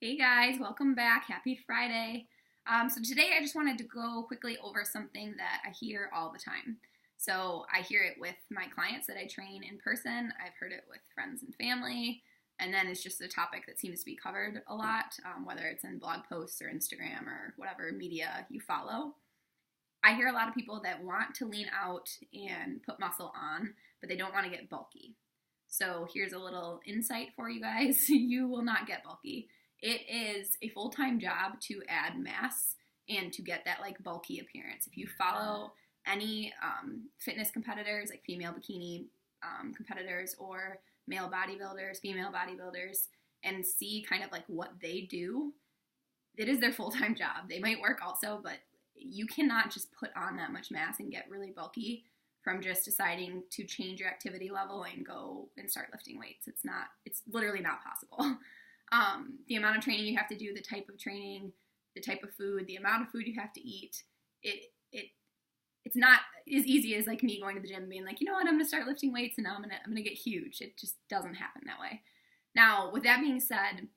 Hey guys, welcome back. Happy Friday. So today I just wanted to go quickly over something that I hear all the time. So I hear it with my clients that I train in person. I've heard it with friends and family. And then it's just a topic that seems to be covered a lot, whether it's in blog posts or Instagram or whatever media you follow. I hear a lot of people that want to lean out and put muscle on, but they don't want to get bulky. So here's a little insight for you guys. You will not get bulky. It is a full-time job to add mass and to get that like bulky appearance. If you follow any fitness competitors, like female bikini competitors or male bodybuilders, female bodybuilders, and see kind of like what they do, it is their full-time job. They might work also, but you cannot just put on that much mass and get really bulky from just deciding to change your activity level and go and start lifting weights. It's literally not possible. The amount of training you have to do, the type of training, the type of food, the amount of food you have to eat, it's not as easy as like me going to the gym and being like, you know what, I'm gonna start lifting weights and now I'm gonna get huge. It just doesn't happen that way. Now, with that being said,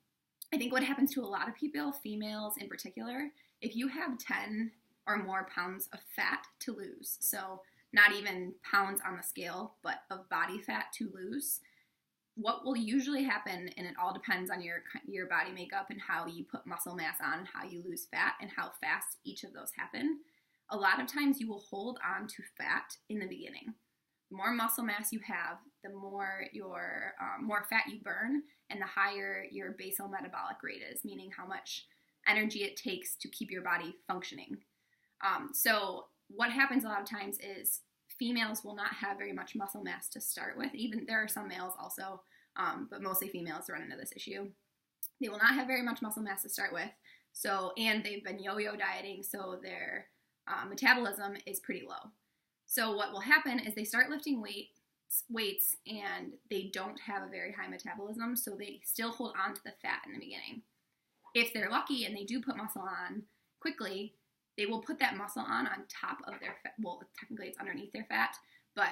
I think what happens to a lot of people, females in particular, if you have 10 or more pounds of fat to lose, so not even pounds on the scale, but of body fat to lose, what will usually happen, and it all depends on your body makeup and how you put muscle mass on and how you lose fat and how fast each of those happen, a lot of times you will hold on to fat in the beginning. The more muscle mass you have, the more more fat you burn and the higher your basal metabolic rate is, meaning how much energy it takes to keep your body functioning. So what happens a lot of times is females will not have very much muscle mass to start with. Even there are some males also, but mostly females run into this issue. They will not have very much muscle mass to start with. And they've been yo-yo dieting, so their metabolism is pretty low. So what will happen is they start lifting weights and they don't have a very high metabolism, so they still hold on to the fat in the beginning. If they're lucky and they do put muscle on quickly, they will put that muscle on top of their fat. Well, technically it's underneath their fat, but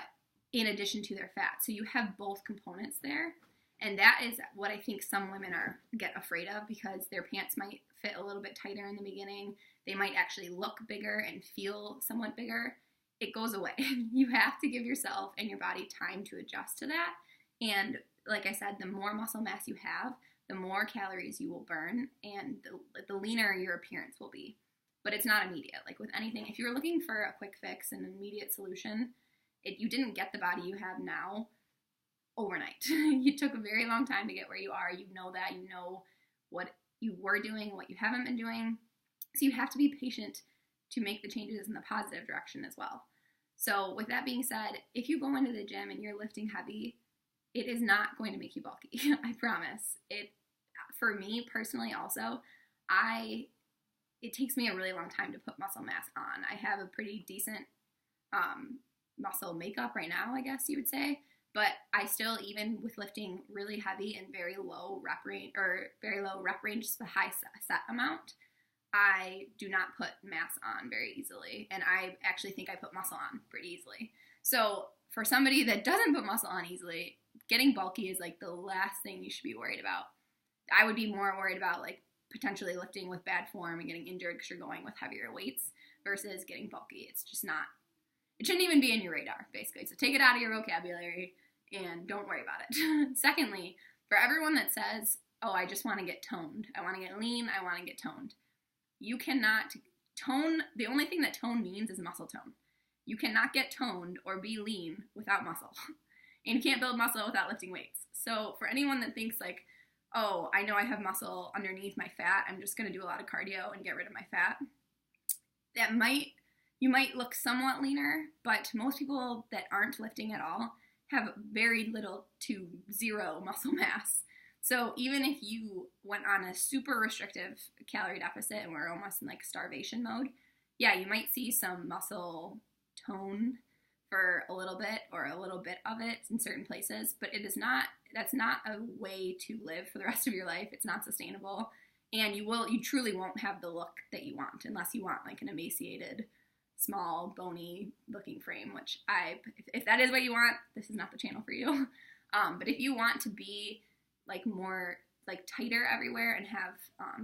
in addition to their fat. So you have both components there. And that is what I think some women get afraid of, because their pants might fit a little bit tighter in the beginning. They might actually look bigger and feel somewhat bigger. It goes away. You have to give yourself and your body time to adjust to that. And like I said, the more muscle mass you have, the more calories you will burn and the leaner your appearance will be. But it's not immediate. Like with anything, if you're looking for a quick fix and an immediate solution, you didn't get the body you have now overnight. You took a very long time to get where you are. You know that. You know what you were doing, what you haven't been doing. So you have to be patient to make the changes in the positive direction as well. So with that being said, if you go into the gym and you're lifting heavy, it is not going to make you bulky. I promise. For me personally also, it takes me a really long time to put muscle mass on. I have a pretty decent muscle makeup right now, I guess you would say, but I still, even with lifting really heavy and very low rep range, just the high set amount, I do not put mass on very easily, and I actually think I put muscle on pretty easily. So for somebody that doesn't put muscle on easily, getting bulky is like the last thing you should be worried about. I would be more worried about like potentially lifting with bad form and getting injured because you're going with heavier weights versus getting bulky. It's just not, it shouldn't even be in your radar, basically. So take it out of your vocabulary and don't worry about it. Secondly, for everyone that says, oh, I just want to get toned, I want to get lean, I want to get toned, you cannot tone. The only thing that tone means is muscle tone. You cannot get toned or be lean without muscle. And you can't build muscle without lifting weights. So for anyone that thinks like, oh, I know I have muscle underneath my fat, I'm just going to do a lot of cardio and get rid of my fat, you might look somewhat leaner, but most people that aren't lifting at all have very little to zero muscle mass. So even if you went on a super restrictive calorie deficit and were almost in like starvation mode, yeah, you might see some muscle tone for a little bit or a little bit of it in certain places, but that's not a way to live for the rest of your life. It's not sustainable, and you truly won't have the look that you want unless you want like an emaciated, small, bony looking frame, which if that is what you want, this is not the channel for you. But if you want to be like more like tighter everywhere and have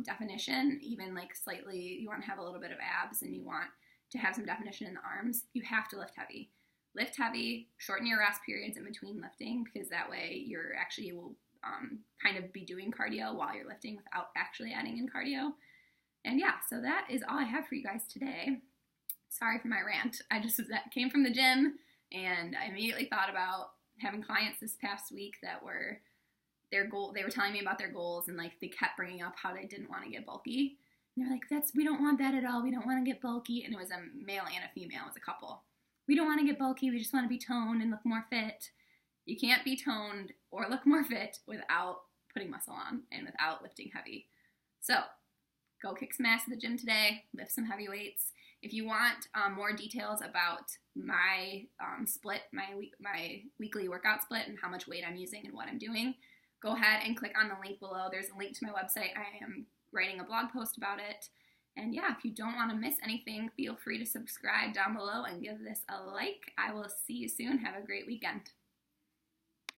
definition, even like slightly, you want to have a little bit of abs and you want to have some definition in the arms, you have to lift heavy. Lift heavy, shorten your rest periods in between lifting, because that way you will kind of be doing cardio while you're lifting without actually adding in cardio. And yeah, so that is all I have for you guys today. Sorry for my rant. That came from the gym, and I immediately thought about having clients this past week that were they were telling me about their goals, and like they kept bringing up how they didn't want to get bulky. And they're like, we don't want that at all. We don't want to get bulky. And it was a male and a female, it was a couple. We don't want to get bulky. We just want to be toned and look more fit. You can't be toned or look more fit without putting muscle on and without lifting heavy. So go kick some ass at the gym today, lift some heavy weights. If you want more details about my split, my weekly workout split and how much weight I'm using and what I'm doing, go ahead and click on the link below. There's a link to my website. I am writing a blog post about it. And yeah, if you don't want to miss anything, feel free to subscribe down below and give this a like. I will see you soon. Have a great weekend.